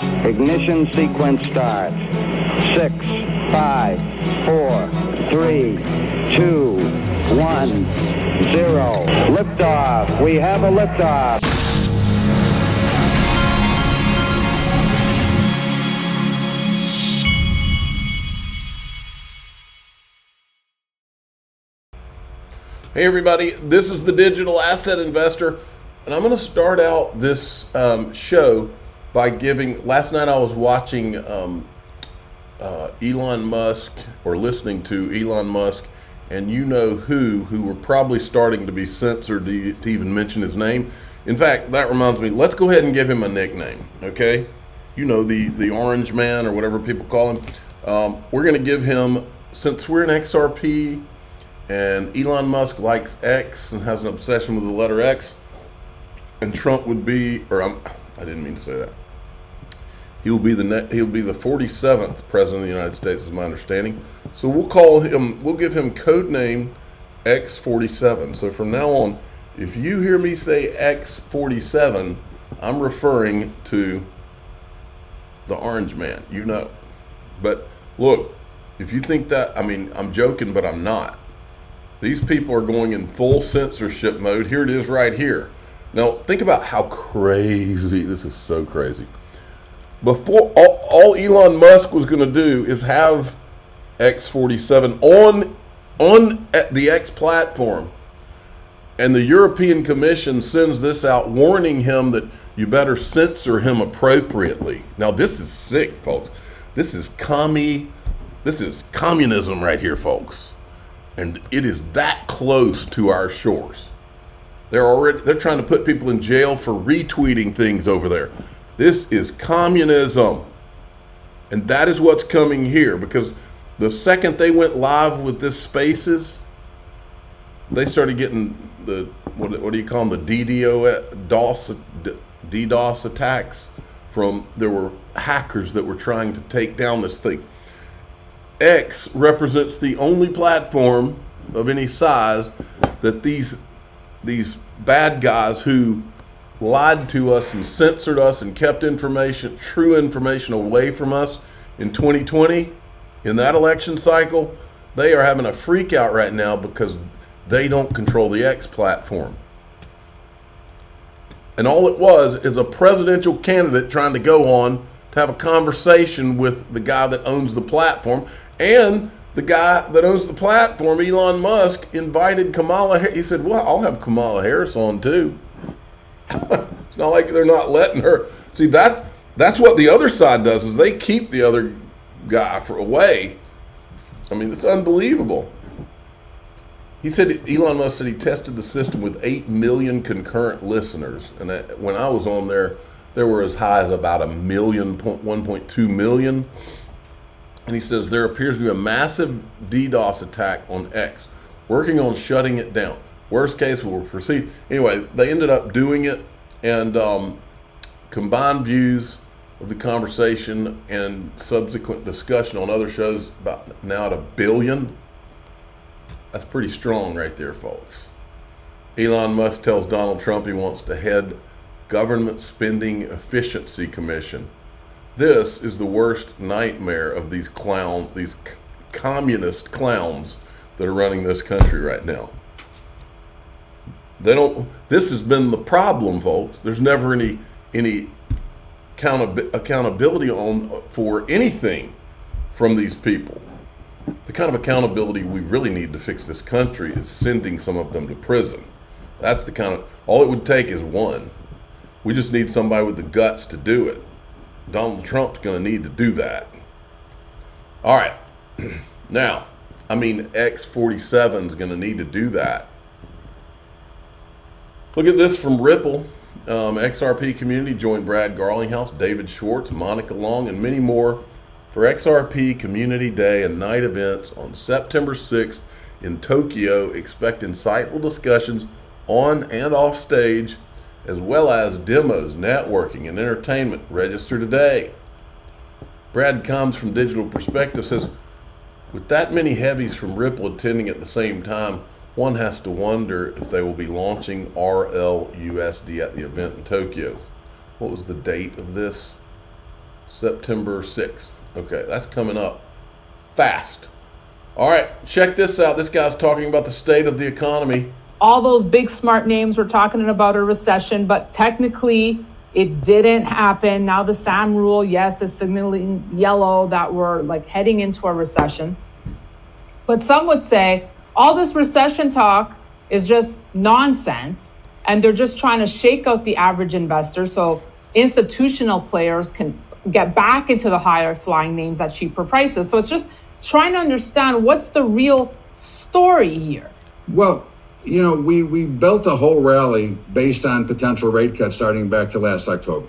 Ignition sequence start. 6, 5, 4, 3, 2, 1, 0. Liftoff. We have a liftoff. Hey everybody, this is the Digital Asset Investor, and I'm going to start out this show by giving. Last night I was watching Elon Musk, or listening to Elon Musk, and you know who were probably starting to be censored to even mention his name. In fact, that reminds me, let's go ahead and give him a nickname, okay? You know, the Orange Man, or whatever people call him. We're going to give him, since we're in XRP, and Elon Musk likes X and has an obsession with the letter X, and Trump would be, I didn't mean to say that. He'll be the 47th president of the United States, is my understanding. So we'll give him code name X47. So from now on, if you hear me say X47, I'm referring to the Orange Man, you know. But look, if you think that, I'm joking, but I'm not. These people are going in full censorship mode. Here it is right here. Now, think about how crazy, this is so crazy. Before, all Elon Musk was going to do is have X47 on the X platform. And the European Commission sends this out warning him that you better censor him appropriately. Now, this is sick, folks. This is communism right here, folks. And it is that close to our shores. They're trying to put people in jail for retweeting things over there. This is communism. And that is what's coming here, because the second they went live with this Spaces, they started getting the, what do you call them, the DDoS attacks from, there were hackers that were trying to take down this thing. X represents the only platform of any size that these bad guys who lied to us and censored us and kept true information away from us in 2020, in that election cycle, they are having a freak out right now because they don't control the X platform. And all it was is a presidential candidate trying to go on to have a conversation with the guy that owns the platform. And the guy that owns the platform, Elon Musk, invited Kamala Harris. He said, well, I'll have Kamala Harris on too. It's not like they're not letting her. See, that's what the other side does, is they keep the other guy away. It's unbelievable. He said, Elon Musk said he tested the system with 8 million concurrent listeners. And when I was on there were as high as about 1.2 million. And he says there appears to be a massive DDoS attack on X, working on shutting it down. Worst case, we'll proceed. Anyway, they ended up doing it, and combined views of the conversation and subsequent discussion on other shows, about now at 1 billion. That's pretty strong right there, folks. Elon Musk tells Donald Trump he wants to head Government Spending Efficiency Commission. This is the worst nightmare of these communist clowns that are running this country right now. This has been the problem, folks. There's never any accountability for anything from these people. The kind of accountability we really need to fix this country is sending some of them to prison. That's all it would take is one. We just need somebody with the guts to do it. Donald Trump's going to need to do that. All right. Now, X47 is going to need to do that. Look at this from Ripple. XRP community joined Brad Garlinghouse, David Schwartz, Monica Long, and many more for XRP Community Day and night events on September 6th in Tokyo. Expect insightful discussions on and off stage, as well as demos, networking, and entertainment. Register today. Brad comes from Digital Perspective, says, with that many heavies from Ripple attending at the same time, one has to wonder if they will be launching RLUSD at the event in Tokyo. What was the date of this? September 6th. Okay, that's coming up fast. All right, check this out. This guy's talking about the state of the economy. All those big smart names were talking about a recession, but technically it didn't happen. Now the SAM rule, yes, is signaling yellow that we're like heading into a recession. But some would say all this recession talk is just nonsense, and they're just trying to shake out the average investor so institutional players can get back into the higher flying names at cheaper prices. So it's just trying to understand what's the real story here. Well, you know, we built a whole rally based on potential rate cuts starting back to last October.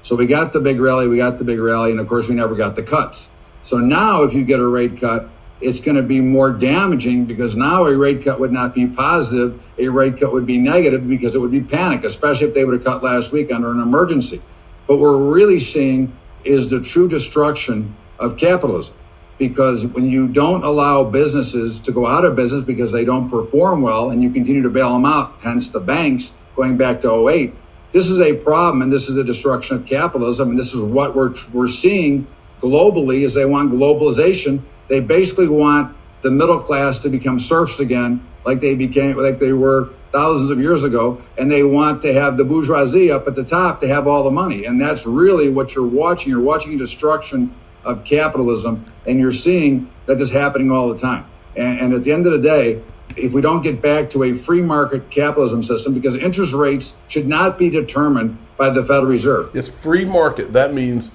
So we got the big rally, and of course we never got the cuts. So now if you get a rate cut, it's going to be more damaging because now a rate cut would not be positive. A rate cut would be negative because it would be panic, especially if they would have cut last week under an emergency. But what we're really seeing is the true destruction of capitalism. Because when you don't allow businesses to go out of business because they don't perform well and you continue to bail them out, hence the banks going back to 08, this is a problem and this is a destruction of capitalism. And this is what we're seeing globally is they want globalization. They basically want the middle class to become serfs again, like they were thousands of years ago. And they want to have the bourgeoisie up at the top to have all the money. And that's really what you're watching. You're watching a destruction of capitalism, and you're seeing that this is happening all the time. And at the end of the day, if we don't get back to a free market capitalism system, because interest rates should not be determined by the Federal Reserve. It's free market. That means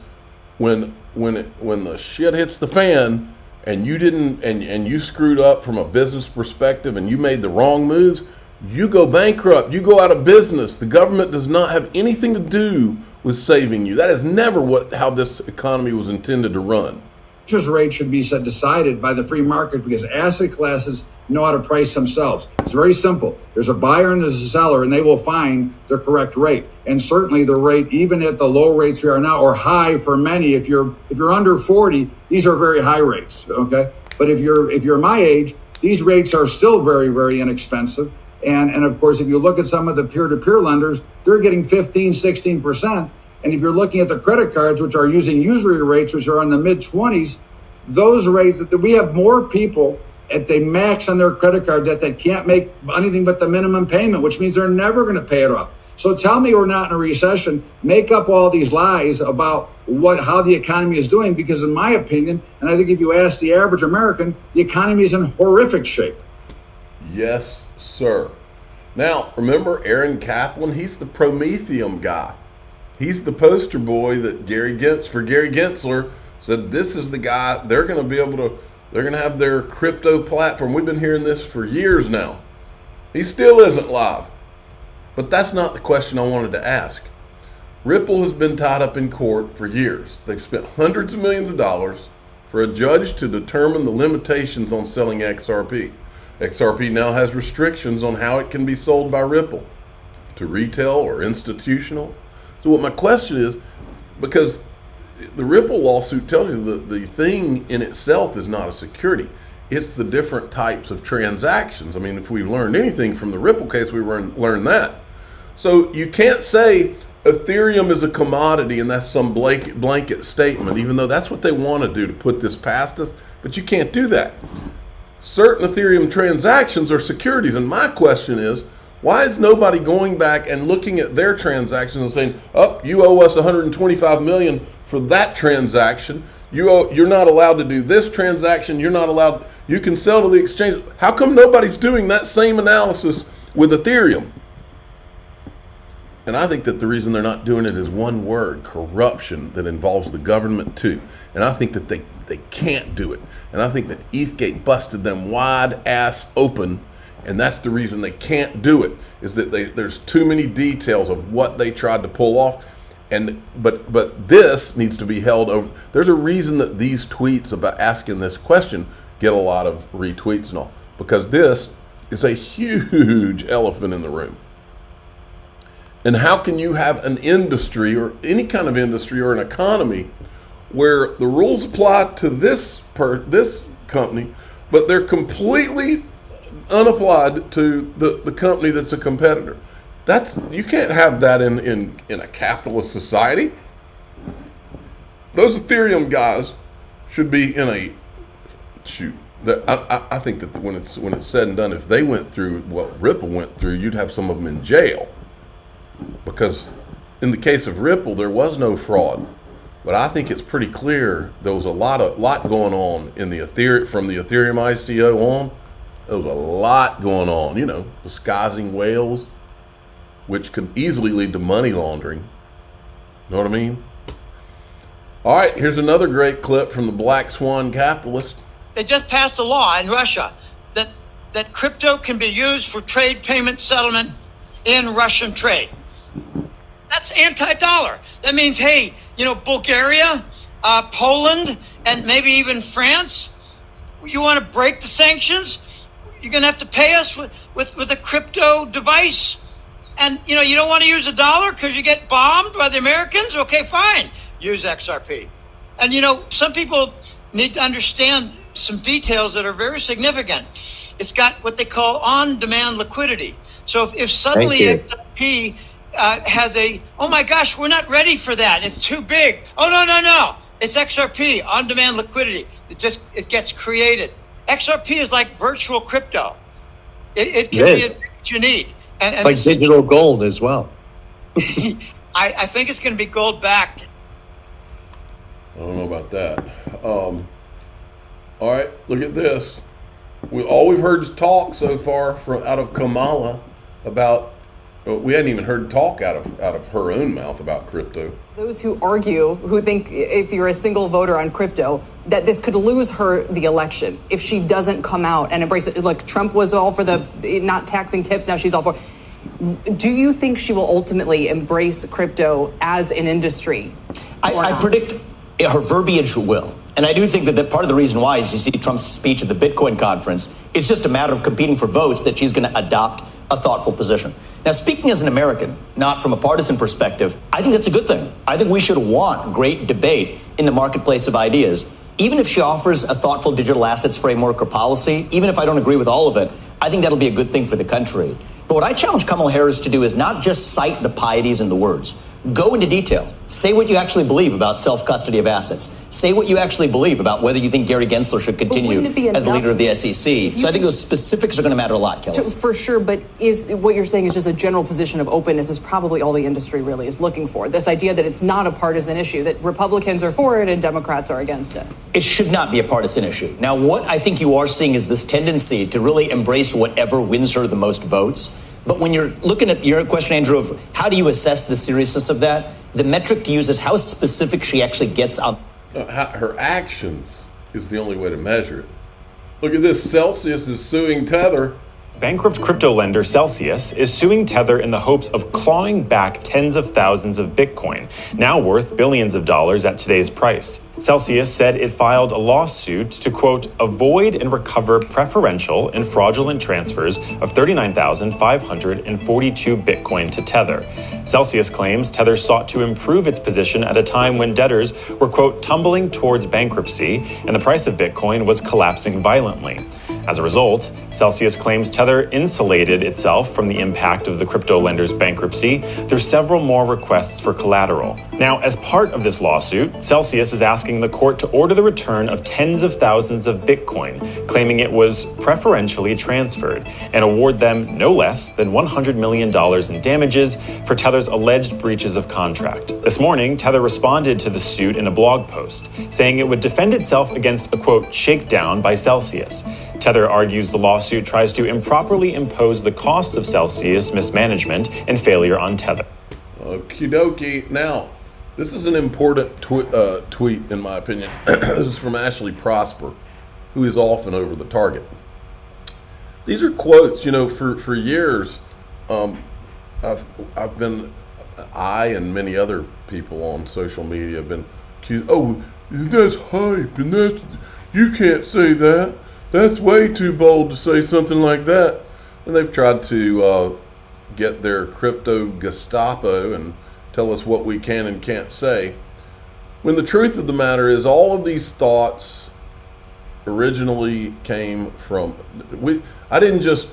when the shit hits the fan and you didn't and you screwed up from a business perspective and you made the wrong moves, you go bankrupt, you go out of business. The government does not have anything to do with saving you. That is never how this economy was intended to run. Interest rates should be decided by the free market because asset classes know how to price themselves. It's very simple. There's a buyer and there's a seller, and they will find the correct rate. And certainly the rate, even at the low rates we are now, or high for many. If you're under 40, these are very high rates. Okay, but if you're my age, these rates are still very, very inexpensive. And of course, if you look at some of the peer-to-peer lenders, they're getting 15, 16%. And if you're looking at the credit cards, which are using usury rates, which are in the mid-20s, those rates, that we have more people at the max on their credit card that can't make anything but the minimum payment, which means they're never going to pay it off. So tell me we're not in a recession. Make up all these lies about how the economy is doing, because in my opinion, and I think if you ask the average American, the economy is in horrific shape. Yes, sir. Now, remember Aaron Kaplan? He's the Prometheum guy. He's the poster boy that Gary Gensler said this is the guy. They're going to have their crypto platform. We've been hearing this for years now. He still isn't live. But that's not the question I wanted to ask. Ripple has been tied up in court for years. They've spent hundreds of millions of dollars for a judge to determine the limitations on selling XRP. XRP now has restrictions on how it can be sold by Ripple to retail or institutional. So what my question is, because the Ripple lawsuit tells you that the thing in itself is not a security. It's the different types of transactions. I mean, if we've learned anything from the Ripple case, we learned that. So you can't say Ethereum is a commodity and that's some blanket statement, even though that's what they want to do to put this past us. But you can't do that. Certain Ethereum transactions are securities. And my question is, why is nobody going back and looking at their transactions and saying, oh, you owe us $125 million for that transaction. You're not allowed to do this transaction. You're not allowed. You can sell to the exchange. How come nobody's doing that same analysis with Ethereum? And I think that the reason they're not doing it is one word: corruption, that involves the government too. And I think that they can't do it. And I think that ETHgate busted them wide ass open. And that's the reason they can't do it, is that there's too many details of what they tried to pull off. But this needs to be held over. There's a reason that these tweets about asking this question get a lot of retweets and all, because this is a huge elephant in the room. And how can you have an industry or any kind of industry or an economy where the rules apply to this company, but they're completely unapplied to the company that's a competitor? You can't have that in a capitalist society. those Ethereum guys should be in a shoot. I think that when it's said and done, if they went through what Ripple went through, you'd have some of them in jail, because in the case of Ripple, there was no fraud. But I think it's pretty clear there was a lot going on in the from the Ethereum ICO on. There was a lot going on, disguising whales, which can easily lead to money laundering. Know what I mean? All right, here's another great clip from the Black Swan Capitalist. They just passed a law in Russia that crypto can be used for trade payment settlement in Russian trade. That's anti-dollar. That means, hey, Bulgaria, Poland, and maybe even France, you want to break the sanctions? You're going to have to pay us with a crypto device. And, you don't want to use a dollar because you get bombed by the Americans? Okay, fine. Use XRP. And, some people need to understand some details that are very significant. It's got what they call on-demand liquidity. So if suddenly XRP has oh my gosh, we're not ready for that, it's too big. Oh, no. It's XRP, on-demand liquidity. It gets created. XRP is like virtual crypto. It can be what you need. And it's like digital gold as well. I think it's going to be gold backed. I don't know about that. All right, look at this. All we've heard is talk so far out of Kamala about. We hadn't even heard talk out of her own mouth about crypto. Those who think if you're a single voter on crypto, that this could lose her the election if she doesn't come out and embrace it. Like Trump was all for the not taxing tips, now she's all for. Do you think she will ultimately embrace crypto as an industry? I predict her verbiage will. And I do think that part of the reason why is you see Trump's speech at the Bitcoin conference. It's just a matter of competing for votes that she's going to adopt a thoughtful position. Now, speaking as an American, not from a partisan perspective, I think that's a good thing. I think we should want great debate in the marketplace of ideas. Even if she offers a thoughtful digital assets framework or policy, even if I don't agree with all of it, I think that'll be a good thing for the country. But what I challenge Kamala Harris to do is not just cite the pieties and the words. Go into detail. Say what you actually believe about self-custody of assets. Say what you actually believe about whether you think Gary Gensler should continue as the leader of the SEC. So I think those specifics are going to matter a lot, Kelly. For sure, but is what you're saying is just a general position of openness is probably all the industry really is looking for. This idea that it's not a partisan issue, that Republicans are for it and Democrats are against it. It should not be a partisan issue. Now, what I think you are seeing is this tendency to really embrace whatever wins her the most votes. But when you're looking at your question, Andrew, of how do you assess the seriousness of that, the metric to use is how specific she actually gets on. Her actions is the only way to measure it. Look at this. Celsius is suing Tether. Bankrupt crypto lender Celsius is suing Tether in the hopes of clawing back tens of thousands of Bitcoin, now worth billions of dollars at today's price. Celsius said it filed a lawsuit to, quote, avoid and recover preferential and fraudulent transfers of 39,542 Bitcoin to Tether. Celsius claims Tether sought to improve its position at a time when debtors were, quote, tumbling towards bankruptcy and the price of Bitcoin was collapsing violently. As a result, Celsius claims Tether insulated itself from the impact of the crypto lender's bankruptcy through several more requests for collateral. Now, as part of this lawsuit, Celsius is asking the court to order the return of tens of thousands of Bitcoin, claiming it was preferentially transferred, and award them no less than $100 million in damages for Tether's alleged breaches of contract. This morning, Tether responded to the suit in a blog post, saying it would defend itself against a, quote, shakedown by Celsius. Tether argues the lawsuit tries to improperly impose the costs of Celsius mismanagement and failure on Tether. Okie dokie. Now, this is an important tweet, in my opinion. This is from Ashley Prosper, who is often over the target. These are quotes, for years. I and many other people on social media have been accused. Oh, that's hype, and you can't say that. That's way too bold to say something like that. And they've tried to get their crypto Gestapo and tell us what we can and can't say. When the truth of the matter is, all of these thoughts originally came from. I didn't just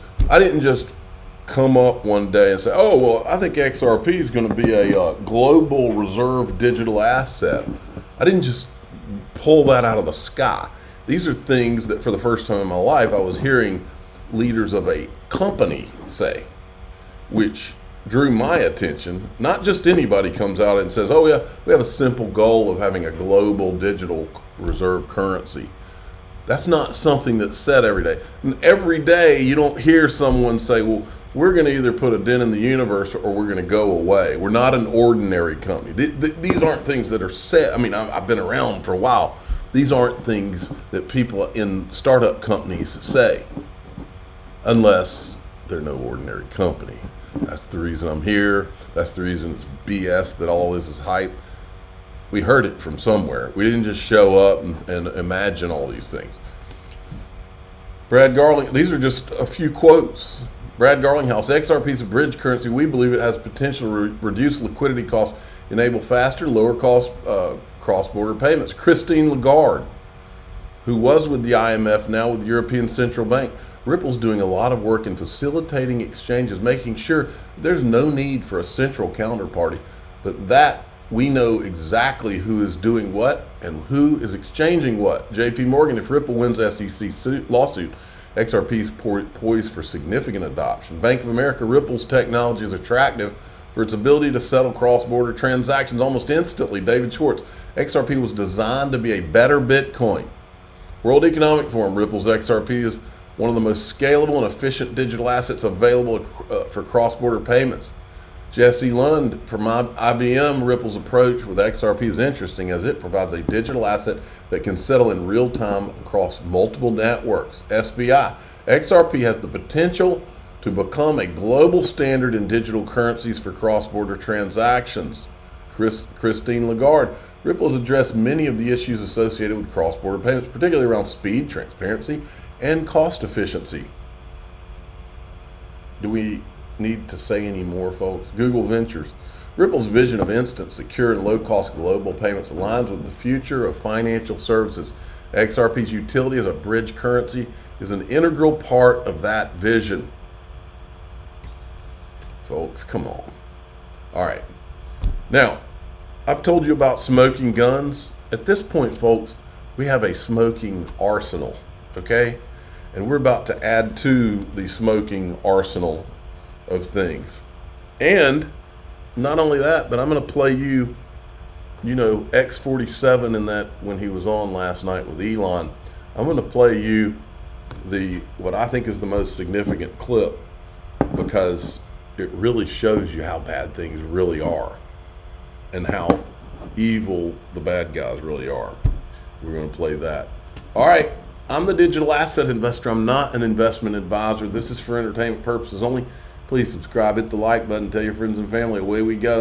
come up one day and say, oh, well, I think XRP is going to be a global reserve digital asset. I didn't just pull that out of the sky. These are things that for the first time in my life I was hearing leaders of a company say, which drew my attention. Not just anybody comes out and says, oh yeah, we have a simple goal of having a global digital reserve currency. That's not something that's said every day. And every day you don't hear someone say, well, we're going to either put a dent in the universe or we're going to go away. We're not an ordinary company. These aren't things that are said. I mean, I've been around for a while. These aren't things that people in startup companies say, unless they're no ordinary company. That's the reason I'm here. That's the reason it's BS that all this is hype. We heard it from somewhere. We didn't just show up and imagine all these things. Brad Garling, these are just a few quotes. Brad Garlinghouse, XRP is a bridge currency. We believe it has potential to reduce liquidity costs, enable faster, lower cost cross-border payments. Christine Lagarde, who was with the IMF, now with the European Central Bank. Ripple's doing a lot of work in facilitating exchanges, making sure there's no need for a central counterparty, but that we know exactly who is doing what and who is exchanging what. JP Morgan, if Ripple wins SEC lawsuit, XRP is poised for significant adoption. Bank of America, Ripple's technology is attractive for its ability to settle cross-border transactions almost instantly. David Schwartz, XRP was designed to be a better Bitcoin. World Economic Forum, Ripple's XRP is one of the most scalable and efficient digital assets available for cross-border payments. Jesse Lund from IBM, Ripple's approach with XRP is interesting as it provides a digital asset that can settle in real time across multiple networks. SBI, XRP has the potential to become a global standard in digital currencies for cross-border transactions. Christine Lagarde, Ripple has addressed many of the issues associated with cross-border payments, particularly around speed, transparency, and cost efficiency. Do we need to say any more, folks? Google Ventures, Ripple's vision of instant, secure, and low-cost global payments aligns with the future of financial services. XRP's utility as a bridge currency is an integral part of that vision. Folks, come on. All right. Now, I've told you about smoking guns. At this point, folks, we have a smoking arsenal, okay? And we're about to add to the smoking arsenal of things. And not only that, but I'm going to play you know, X47 in that when he was on last night with Elon. I'm going to play you what I think is the most significant clip, because it really shows you how bad things really are and how evil the bad guys really are. We're going to play that. All right. I'm the digital asset investor. I'm not an investment advisor. This is for entertainment purposes only. Please subscribe, hit the like button, tell your friends and family. Away we go.